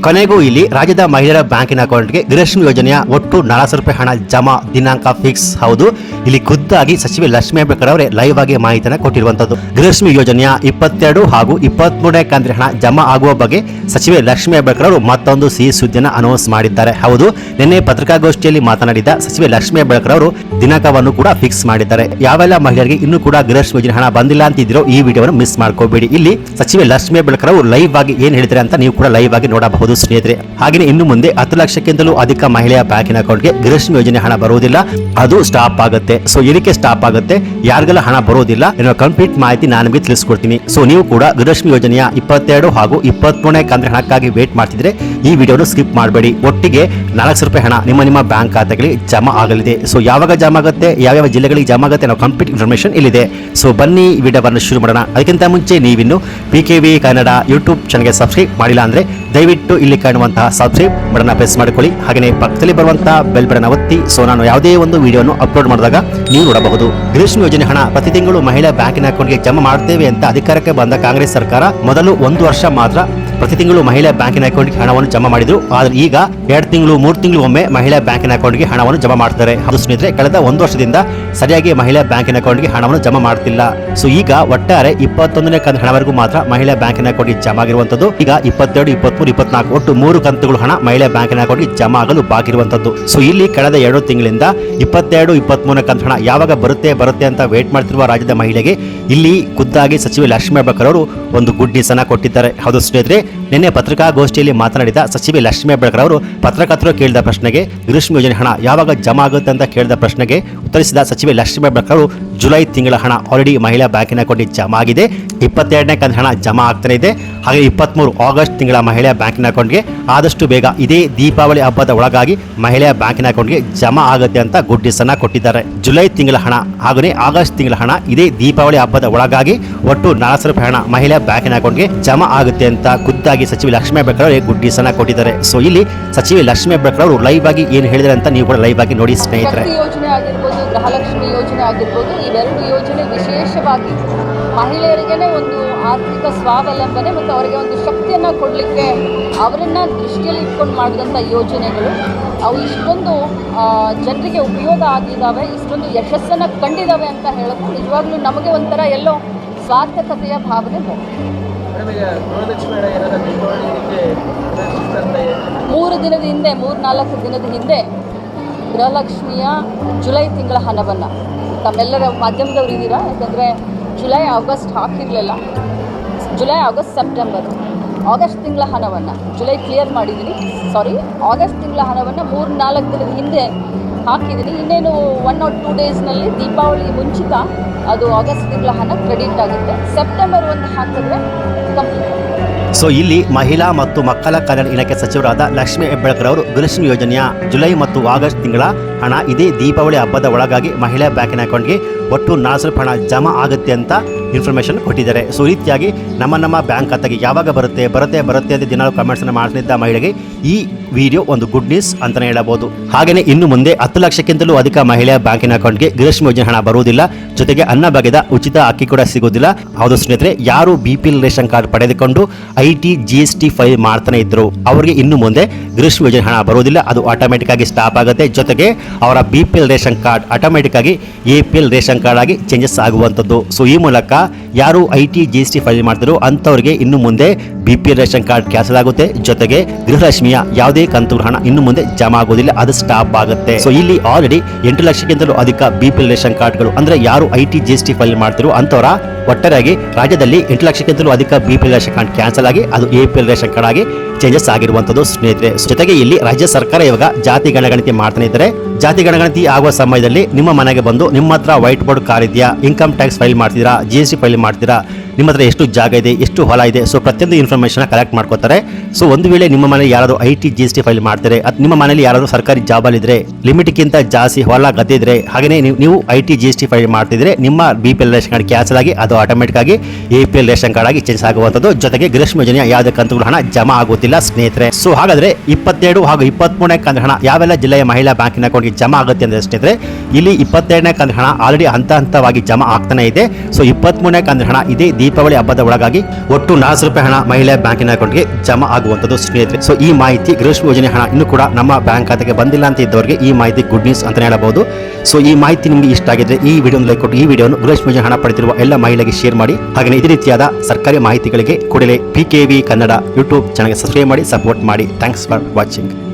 ಕೊನೆಗೂ ಇಲ್ಲಿ ರಾಜ್ಯದ ಮಹಿಳೆಯರ ಬ್ಯಾಂಕಿನ ಅಕೌಂಟ್ಗೆ ಗೃಹಲಕ್ಷ್ಮಿ ಯೋಜನೆಯ ಒಟ್ಟು 400 ರೂಪಾಯಿ ಹಣ ಜಮಾ ದಿನಾಂಕ ಫಿಕ್ಸ್. ಹೌದು, ಇಲ್ಲಿ ಖುದ್ದಾಗಿ ಸಚಿವೆ ಲಕ್ಷ್ಮೀ ಹೆಬ್ಬಾಳ್ಕರ್ ಅವರೇ ಲೈವ್ ಆಗಿ ಮಾಹಿತಿಯನ್ನು ಕೊಟ್ಟಿರುವಂತದ್ದು. ಗೃಹಲಕ್ಷ್ಮಿ ಯೋಜನೆಯ 22 ಹಾಗೂ 23ನೇ ಕಂತಿನ ಹಣ ಜಮಾ ಆಗುವ ಬಗ್ಗೆ ಸಚಿವೆ ಲಕ್ಷ್ಮೀ ಹೆಬ್ಬಾಳ್ಕರ್ ಅವರು ಮತ್ತೊಂದು ಸಿಹಿ ಸುದ್ದಿಯನ್ನು ಅನೌನ್ಸ್ ಮಾಡಿದ್ದಾರೆ. ಹೌದು, ನಿನ್ನೆ ಪತ್ರಿಕಾಗೋಷ್ಠಿಯಲ್ಲಿ ಮಾತನಾಡಿದ ಸಚಿವೆ ಲಕ್ಷ್ಮೀ ಹೆಬ್ಬಾಳ್ಕರ್ ಅವರು ದಿನಾಂಕವನ್ನು ಕೂಡ ಫಿಕ್ಸ್ ಮಾಡಿದ್ದಾರೆ. ಯಾವೆಲ್ಲ ಮಹಿಳೆಯರಿಗೆ ಇನ್ನೂ ಕೂಡ ಗೃಹಲಕ್ಷ್ಮಿ ಯೋಜನೆ ಹಣ ಬಂದಿಲ್ಲ ಅಂತಿದ್ರೋ ಈ ವಿಡಿಯೋವನ್ನು ಮಿಸ್ ಮಾಡ್ಕೋಬೇಡಿ. ಇಲ್ಲಿ ಸಚಿವೆ ಲಕ್ಷ್ಮೀ ಹೆಬ್ಬಾಳ್ಕರ್ ಅವರು ಲೈವ್ ಆಗಿ ಏನ್ ಹೇಳಿದ್ದಾರೆ ಅಂತ ನೀವು ಕೂಡ ಲೈವ್ ಆಗಿ ನೋಡಬಹುದು ಸ್ನೇಹಿತರೆ. ಹಾಗೆ ಇನ್ನು ಮುಂದೆ 10 ಲಕ್ಷಕ್ಕಿಂತಲೂ ಅಧಿಕ ಮಹಿಳೆಯ ಬ್ಯಾಂಕಿನ ಅಕೌಂಟ್ಗೆ ಗೃಹಲಕ್ಷ್ಮಿ ಯೋಜನೆ ಹಣ ಬರುವುದಿಲ್ಲ, ಅದು ಸ್ಟಾಪ್ ಆಗುತ್ತೆ. ಸೊ ಏನಕ್ಕೆ ಸ್ಟಾಪ್ ಆಗುತ್ತೆ, ಯಾರಿಗೆಲ್ಲ ಹಣ ಬರೋದಿಲ್ಲ ಎನ್ನುವ ಕಂಪ್ಲೀಟ್ ಮಾಹಿತಿ ನಾನು ನಿಮಗೆ ತಿಳಿಸ್ಕೊಡ್ತೀನಿ. ಸೊ ನೀವು ಕೂಡ ಗೃಹಲಕ್ಷ್ಮಿ ಯೋಜನೆಯ 22 ಹಾಗೂ 23ನೇ ಕಂತಿನ ಹಣಕ್ಕಾಗಿ ವೇಟ್ ಮಾಡ್ತಿದ್ರೆ ಈ ವಿಡಿಯೋನ ಸ್ಕಿಪ್ ಮಾಡಬೇಡಿ. ಒಟ್ಟಿಗೆ 400 ರೂಪಾಯಿ ಹಣ ನಿಮ್ಮ ಬ್ಯಾಂಕ್ ಖಾತೆಗಳಿಗೆ ಜಮಾ ಆಗಲಿದೆ. ಸೊ ಯಾವಾಗ ಜಮಾ ಆಗುತ್ತೆ, ಯಾವ್ಯಾವ ಜಿಲ್ಲೆಗಳಿಗೆ ಜಮಾ ಆಗುತ್ತೆ ಅನ್ನೋ ಕಂಪ್ಲೀಟ್ ಇನ್ಫಾರ್ಮೇಶನ್ ಇಲ್ಲಿದೆ. ಸೊ ಬನ್ನಿ ವಿಡಿಯೋವನ್ನು ಶುರು ಮಾಡೋಣ. ಅದಕ್ಕಿಂತ ಮುಂಚೆ ನೀವಿನ್ನು PKV ಕನ್ನಡ ಯೂಟ್ಯೂಬ್ ಚಾನಲ್ಗೆ ಸಬ್ಸ್ಕ್ರೈಬ್ ಮಾಡಿಲ್ಲ ಅಂದ್ರೆ ದಯವಿಟ್ಟು ಇಲ್ಲಿ ಕಾಣುವಂತಹ ಸಬ್ಸ್ಕ್ರೈಬ್ ಬಟನ್ ಪ್ರೆಸ್ ಮಾಡಿಕೊಳ್ಳಿ. ಹಾಗೆಯೇ ಪಕ್ಕದಲ್ಲಿ ಬರುವಂತಹ ಬೆಲ್ ಬಟನ್ ಒತ್ತಿ. ಸೊ ನಾನು ಯಾವುದೇ ಒಂದು ವಿಡಿಯೋನು ಅಪ್ಲೋಡ್ ಮಾಡಿದಾಗ ನೀವು ನೋಡಬಹುದು. ಗೃಹಲಕ್ಷ್ಮಿ ಯೋಜನೆ ಹಣ ಪ್ರತಿ ತಿಂಗಳು ಮಹಿಳಾ ಬ್ಯಾಂಕಿನ ಅಕೌಂಟ್ಗೆ ಜಮಾ ಮಾಡ್ತೇವೆ ಅಂತ ಅಧಿಕಾರಕ್ಕೆ ಬಂದ ಕಾಂಗ್ರೆಸ್ ಸರ್ಕಾರ ಮೊದಲು 1 ವರ್ಷ ಮಾತ್ರ ಪ್ರತಿ ತಿಂಗಳು ಮಹಿಳಾ ಬ್ಯಾಂಕಿನ ಅಕೌಂಟ್ಗೆ ಹಣವನ್ನು ಜಮಾ ಮಾಡಿದ್ರು. ಆದರೆ ಈಗ 2 ತಿಂಗಳು 3 ತಿಂಗಳು ಒಮ್ಮೆ ಮಹಿಳಾ ಬ್ಯಾಂಕಿನ ಅಕೌಂಟ್ಗೆ ಹಣವನ್ನು ಜಮಾ ಮಾಡ್ತಾರೆ. ಅದು ಸ್ನೇಹಿತರೆ, ಕಳೆದ 1 ವರ್ಷದಿಂದ ಸರಿಯಾಗಿ ಮಹಿಳಾ ಬ್ಯಾಂಕಿನ ಅಕೌಂಟ್ಗೆ ಹಣವನ್ನು ಜಮಾ ಮಾಡ್ತಿಲ್ಲ. ಸೊ ಈಗ ಒಟ್ಟಾರೆ 21ನೇ ಕಂತು ಹಣವರೆಗೂ ಮಾತ್ರ ಮಹಿಳಾ ಬ್ಯಾಂಕಿನ ಅಕೌಂಟ್ಗೆ ಜಮಾ ಆಗಿರುವಂತದ್ದು. ಈಗ 22, 23, 24 ಒಟ್ಟು 3 ಕಂತುಗಳು ಹಣ ಮಹಿಳಾ ಬ್ಯಾಂಕಿನ ಅಕೌಂಟ್ಗೆ ಜಮಾ ಆಗಲು ಬಾಕಿ ಇರುವಂತದ್ದು. ಸೊ ಇಲ್ಲಿ ಕಳೆದ 2 ತಿಂಗಳಿಂದ 22, 23ನೇ ಕಂತು ಹಣ ಯಾವಾಗ ಬರುತ್ತೆ ಅಂತ ವೇಟ್ ಮಾಡ್ತಿರುವ ರಾಜ್ಯದ ಮಹಿಳೆಗೆ ಇಲ್ಲಿ ಖುದ್ದಾಗಿ ಸಚಿವೆ ಲಕ್ಷ್ಮೀ ಹೆಬ್ಬಾಳ್ಕರ್ ಅವರು ಒಂದು ಗುಡ್ ನ್ಯೂಸ್ ಅನ್ನ ಕೊಟ್ಟಿದ್ದಾರೆ. ಹೌದು ಸ್ನೇಹಿತರೆ, ನಿನ್ನೆ ಪತ್ರಿಕಾಗೋಷ್ಠಿಯಲ್ಲಿ ಮಾತನಾಡಿದ ಸಚಿವೆ ಲಕ್ಷ್ಮೀ ಹೆಬ್ಬಾಳ್ಕರ್ ಅವರು ಪತ್ರಕರ್ತರು ಕೇಳಿದ ಪ್ರಶ್ನೆಗೆ ಗೃಹಲಕ್ಷ್ಮಿ ಯೋಜನೆ ಹಣ ಯಾವಾಗ ಜಮಾ ಆಗುತ್ತೆ ಅಂತ ಕೇಳಿದ ಪ್ರಶ್ನೆಗೆ ಉತ್ತರಿಸಿದ ಸಚಿವೆ ಲಕ್ಷ್ಮೀ ಹೆಬ್ಬಾಳ್ಕರ್ ಅವರು ಜುಲೈ ತಿಂಗಳ ಹಣ ಆಲ್ರೆಡಿ ಮಹಿಳಾ ಬ್ಯಾಂಕಿನ ಅಕೌಂಟ್ಗೆ ಜಮಾ ಆಗಿದೆ. 22ನೇ ಕಂತು ಹಣ ಜಮಾ ಆಗ್ತಾನೆ ಇದೆ. ಹಾಗೆ 23 ಆಗಸ್ಟ್ ತಿಂಗಳ ಮಹಿಳಾ ಬ್ಯಾಂಕಿನ ಅಕೌಂಟ್ಗೆ ಆದಷ್ಟು ಬೇಗ ಇದೇ ದೀಪಾವಳಿ ಹಬ್ಬದ ಒಳಗಾಗಿ ಮಹಿಳಾ ಬ್ಯಾಂಕಿನ ಅಕೌಂಟ್ಗೆ ಜಮಾ ಆಗುತ್ತೆ ಅಂತ ಗುಡ್ ನ್ಯೂಸ್ ಅನ್ನ ಕೊಟ್ಟಿದ್ದಾರೆ. ಜುಲೈ ತಿಂಗಳ ಹಣ ಹಾಗೆ ಆಗಸ್ಟ್ ತಿಂಗಳ ಹಣ ಇದೇ ದೀಪಾವಳಿ ಹಬ್ಬದ ಒಳಗಾಗಿ ಒಟ್ಟು 400 ರೂಪಾಯಿ ಹಣ ಮಹಿಳಾ ಬ್ಯಾಂಕಿನ ಅಕೌಂಟ್ಗೆ ಜಮಾ ಆಗುತ್ತೆ ಅಂತ ಖುದ್ದಾಗಿ ಸಚಿವೆ ಲಕ್ಷ್ಮೀ ಹೆಬ್ಬಾಳ್ಕರ್ ಅವರು ಗುಡ್ ನ್ಯೂಸ್ ಅನ್ನ ಕೊಟ್ಟಿದ್ದಾರೆ. ಸೊ ಇಲ್ಲಿ ಸಚಿವೆ ಲಕ್ಷ್ಮೀ ಹೆಬ್ಬಾಳ್ಕರ್ ಅವರು ಲೈವ್ ಆಗಿ ಏನು ಹೇಳಿದ್ದಾರೆ ಅಂತ ನೀವು ಕೂಡ ಲೈವ್ ಆಗಿ ನೋಡಿ ಸ್ನೇಹಿತರೆ. ಯೋಜನೆ ಆಗಿರ್ಬೋದು, ಗೃಹಲಕ್ಷ್ಮಿ ಯೋಜನೆ ಆಗಿರ್ಬೋದು, ಇವೆರಡು ಯೋಜನೆ ವಿಶೇಷವಾಗಿ ಮಹಿಳೆಯರಿಗೇನೆ ಒಂದು ಆರ್ಥಿಕ ಸ್ವಾವಲಂಬನೆ ಮತ್ತು ಅವರಿಗೆ ಒಂದು ಶಕ್ತಿಯನ್ನು ಕೊಡಲಿಕ್ಕೆ ಅವರನ್ನು ದೃಷ್ಟಿಯಲ್ಲಿ ಇಟ್ಕೊಂಡು ಮಾಡಿದಂಥ ಯೋಜನೆಗಳು ಅವು ಇಷ್ಟೊಂದು ಜನರಿಗೆ ಉಪಯೋಗ ಆಗಿದ್ದಾವೆ, ಇಷ್ಟೊಂದು ಯಶಸ್ಸನ್ನು ಕಂಡಿದ್ದಾವೆ ಅಂತ ಹೇಳೋದು ನಿಜವಾಗ್ಲೂ ನಮಗೆ ಒಂಥರ ಎಲ್ಲೋ ಸಾರ್ಥಕತೆಯ ಭಾವನೆ ಬರುತ್ತೆ. 3-4 ದಿನದ ಹಿಂದೆ ಗೃಹಲಕ್ಷ್ಮಿಯ ಜುಲೈ ತಿಂಗಳ ಹಣವನ್ನು ತಮ್ಮೆಲ್ಲರ ಮಾಧ್ಯಮದವರು ಇದ್ದೀರಾ, ಯಾಕಂದರೆ ಜುಲೈ ಆಗಸ್ಟ್ ಹಾಕಿರಲಿಲ್ಲ. ಜುಲೈ ಆಗಸ್ಟ್ ಸೆಪ್ಟೆಂಬರ್ ಆಗಸ್ಟ್ ತಿಂಗಳ ಹಣವನ್ನು ಜುಲೈ ಕ್ಲಿಯರ್ ಮಾಡಿದ್ದೀನಿ, ಆಗಸ್ಟ್ ತಿಂಗಳ ಹಣವನ್ನು 3-4 ದಿನದ ಹಿಂದೆ ಹಾಕಿದ್ದೀನಿ. ಇನ್ನೇನು 1 or 2 ಡೇಸ್ನಲ್ಲಿ ದೀಪಾವಳಿ ಮುಂಚಿತ ಅದು ಆಗಸ್ಟ್ ತಿಂಗಳ ಹಣ ಕ್ರೆಡಿಟ್ ಆಗುತ್ತೆ. ಸೆಪ್ಟೆಂಬರ್ 1 ಹಾಕಿದ್ರೆ ಕಂಪ್ಲೀಟ್. ಸೊ ಇಲ್ಲಿ ಮಹಿಳಾ ಮತ್ತು ಮಕ್ಕಳ ಕಲ್ಯಾಣ ಇಲಾಖೆ ಸಚಿವರಾದ ಲಕ್ಷ್ಮೀ ಹೆಬ್ಬಾಳ್ಕರ್ ಅವರು ಗೃಹಲಕ್ಷ್ಮಿ ಯೋಜನೆಯ ಜುಲೈ ಮತ್ತು ಆಗಸ್ಟ್ ತಿಂಗಳ ಹಣ ಇದೇ ದೀಪಾವಳಿ ಹಬ್ಬದ ಒಳಗಾಗಿ ಮಹಿಳಾ ಬ್ಯಾಂಕಿನ ಅಕೌಂಟ್ಗೆ ಒಟ್ಟು 400 ರೂಪಾಯಿ ಹಣ ಜಮಾ ಆಗುತ್ತೆ ಅಂತ ಇನ್ಫಾರ್ಮೇಷನ್ ಕೊಟ್ಟಿದ್ದಾರೆ. ಸೊ ಈ ರೀತಿಯಾಗಿ ನಮ್ಮ ಬ್ಯಾಂಕ್ ಖಾತೆಗೆ ಯಾವಾಗ ಬರುತ್ತೆ ಅಂತ ದಿನಾಲು ಕಮೆಂಟ್ಸನ್ನು ಮಾಡ್ತಿದ್ದ ಮಹಿಳೆಗೆ ಈ ವಿಡಿಯೋ ಒಂದು ಗುಡ್ ನ್ಯೂಸ್ ಅಂತಲೇ ಹೇಳಬಹುದು. ಹಾಗೆಯೇ ಇನ್ನು ಮುಂದೆ 10 ಲಕ್ಷಕ್ಕಿಂತಲೂ ಅಧಿಕ ಮಹಿಳೆಯ ಬ್ಯಾಂಕಿನ ಅಕೌಂಟ್ಗೆ ಗೃಹಲಕ್ಷ್ಮಿ ಯೋಜನೆ ಹಣ ಬರುವುದಿಲ್ಲ, ಜೊತೆಗೆ ಅನ್ನಭಾಗ್ಯದ ಉಚಿತ ಅಕ್ಕಿ ಕೂಡ ಸಿಗೋದಿಲ್ಲ. ಹೌದು ಸ್ನೇಹಿತರೆ, ಯಾರು BPL ರೇಷನ್ ಕಾರ್ಡ್ ಪಡೆದುಕೊಂಡು IT GST ಫೈಲ್ ಮಾಡ್ತಾನೆ ಇದ್ರು ಅವರಿಗೆ ಇನ್ನು ಮುಂದೆ ಗೃಹಲಕ್ಷ್ಮಿ ಯೋಜನೆ ಹಣ ಬರುವುದಿಲ್ಲ, ಅದು ಆಟೋಮೆಟಿಕ್ ಆಗಿ ಸ್ಟಾಪ್ ಆಗುತ್ತೆ. ಜೊತೆಗೆ ಅವರ BPL ರೇಷನ್ ಕಾರ್ಡ್ ಆಟೋಮೆಟಿಕ್ ಆಗಿ APL ರೇಷನ್ ಕಾರ್ಡ್ ಆಗಿ ಚೇಂಜಸ್ ಆಗುವಂಥದ್ದು. ಸೊ ಈ ಮೂಲಕ ಯಾರು IT GST ಫೈಲ್ ಮಾಡ್ತಾರೋ ಅಂಥವ್ರಿಗೆ ಇನ್ನು ಮುಂದೆ BPL ರೇಷನ್ ಕಾರ್ಡ್ ಕ್ಯಾನ್ಸಲ್ ಆಗುತ್ತೆ. ಜೊತೆಗೆ ಗೃಹಲಕ್ಷ್ಮಿಯ ಯಾವುದೇ ಕಂತು ಹಣ ಇನ್ನು ಮುಂದೆ ಜಮಾ ಆಗೋದಿಲ್ಲ, ಅದು ಸ್ಟಾಪ್ ಆಗುತ್ತೆ. ಸೊ ಇಲ್ಲಿ ಆಲ್ರೆಡಿ 8 ಲಕ್ಷಕ್ಕಿಂತಲೂ ಅಧಿಕ BPL ರೇಷನ್ ಕಾರ್ಡ್ಗಳು ಅಂದ್ರೆ ಯಾರು IT GST ಫೈಲ್ ಮಾಡ್ತಿರೋ ಅಂಥವರ ಒಟ್ಟಾರೆಯಾಗಿ ರಾಜ್ಯದಲ್ಲಿ 8 ಲಕ್ಷಕ್ಕಿಂತಲೂ ಅಧಿಕ BPL ರೇಷನ್ ಕಾರ್ಡ್ ಕ್ಯಾನ್ಸಲ್ ಆಗಿ ಅದು APL ರೇಷನ್ ಕಾರ್ಡ್ ಆಗಿ ಚೇಂಜಸ್ ಆಗಿರುವಂತದ್ದು ಸ್ನೇಹಿತರೆ. ಜೊತೆಗೆ ಇಲ್ಲಿ ರಾಜ್ಯ ಸರ್ಕಾರ ಇವಾಗ ಜಾತಿ ಗಣಗಣತಿ ಮಾಡ್ತಾನೆ ಇದ್ದಾರೆ. ಜಾತಿ ಗಣಗಣತಿ ಆಗುವ ಸಮಯದಲ್ಲಿ ನಿಮ್ಮ ಮನೆಗೆ ಬಂದು ನಿಮ್ಮ ಹತ್ರ ವೈಟ್ ಬೋರ್ಡ್ ಕಾರ್ ಇದೆಯಾ, ಇನ್ಕಮ್ ಟ್ಯಾಕ್ಸ್ ಫೈಲ್ ಮಾಡ್ತೀರಾ, GST ಫೈಲ್ ಮಾಡ್ತೀರಾ, ನಿಮ್ಮ ಹತ್ರ ಎಷ್ಟು ಜಾಗ ಇದೆ, ಎಷ್ಟು ಹೊಲ ಇದೆ, ಸೊ ಪ್ರತಿಯೊಂದು ಇನ್ಫಾರ್ಮೇಷನ್ ಕಲೆಕ್ಟ್ ಮಾಡ್ಕೋತಾರೆ. ಸೊ ಒಂದು ವೇಳೆ ನಿಮ್ಮ ಮನೆಯಲ್ಲಿ ಯಾರಾದರೂ IT GST ಫೈಲ್ ಮಾಡ್ತಾರೆ, ನಿಮ್ಮ ಮನೆಯಲ್ಲಿ ಯಾರಾದರೂ ಸರ್ಕಾರಿ ಜಾಬಲ್ಲಿ ಇದ್ರೆ, ಲಿಮಿಟ್ಗಿಂತ ಜಾಸ್ತಿ ಹೊಲ ಗದ್ದೆ ಇದ್ರೆ, ಹಾಗೆಯೇ ನೀವು IT GST ಫೈಲ್ ಮಾಡ್ತಿದ್ರೆ ನಿಮ್ಮ BPL ರೇಷನ್ ಕಾರ್ಡ್ ಕ್ಯಾನ್ಸಲ್ ಆಗಿ ಅದು ಆಟೋಮೆಟಿಕ್ ಆಗಿ APL ರೇಷನ್ ಕಾರ್ಡ್ ಆಗಿ ಚೇಂಜ್ ಆಗುವಂಥದ್ದು. ಜೊತೆಗೆ ಗೃಹಲಕ್ಷ್ಮಿ ಯೋಜನೆಯ ಯಾವುದೇ ಕಂತುಗಳ ಹಣ ಜಮಾ ಆಗುತ್ತಿಲ್ಲ ಸ್ನೇಹಿತರೆ. ಸೊ ಹಾಗಾದ್ರೆ 22 ಹಾಗೂ 23ನೇ ಕಂತು ಹಣ ಯಾವೆಲ್ಲ ಜಿಲ್ಲೆಯ ಮಹಿಳಾ ಬ್ಯಾಂಕಿನ ಅಕೌಂಟ್ಗೆ ಜಮಾ ಆಗುತ್ತೆ ಅಂದ್ರೆ ಸ್ನೇಹಿತರೆ, ಇಲ್ಲಿ 22ನೇ ಕಂತು ಹಣ ಆಲ್ರೆಡಿ ಹಂತವಾಗಿ ಜಮಾ ಆಗ್ತಾನೆ ಇದೆ. ಸೊ 23ನೇ ಕಂತು ಹಣ ಇದೇ ದೀಪಾವಳಿ ಹಬ್ಬದ ಒಳಗಾಗಿ ಒಟ್ಟು 400 ರೂಪಾಯಿ ಹಣ ಮಹಿಳೆಯ ಬ್ಯಾಂಕಿನ ಅಕೌಂಟ್ಗೆ ಜಮಾ ಆಗುವಂತದ್ದು ಸ್ನೇಹಿತರೆ. ಸೊ ಈ ಮಾಹಿತಿ ಗೃಹಲಕ್ಷ್ಮಿ ಯೋಜನೆ ಹಣ ಇನ್ನೂ ಕೂಡ ನಮ್ಮ ಬ್ಯಾಂಕ್ ಖಾತೆಗೆ ಬಂದಿಲ್ಲ ಅಂತ ಇದ್ದವರಿಗೆ ಈ ಮಾಹಿತಿ ಗುಡ್ ನ್ಯೂಸ್ ಅಂತ ಹೇಳಬಹುದು. ಸೊ ಈ ಮಾಹಿತಿ ನಿಮಗೆ ಇಷ್ಟ ಆಗಿದ್ರೆ ಈ ವಿಡಿಯೋ ಲೈಕ್ ಕೊಟ್ಟು ಈ ವಿಡಿಯೋನು ಗೃಹಲಕ್ಷ್ಮಿ ಯೋಜನೆ ಹಣ ಪಡೆದಿರುವ ಎಲ್ಲ ಮಹಿಳೆಗೆ ಶೇರ್ ಮಾಡಿ. ಹಾಗೆ ಇದೇ ರೀತಿಯಾದ ಸರ್ಕಾರಿ ಮಾಹಿತಿಗಳಿಗೆ ಕೂಡಲೇ PKV ಕನ್ನಡ ಯೂಟ್ಯೂಬ್ ಚಾನಲ್ಗೆ ಸಬ್ಸ್ಕ್ರೈಬ್ ಮಾಡಿ, ಸಪೋರ್ಟ್ ಮಾಡಿ. Thanks for watching.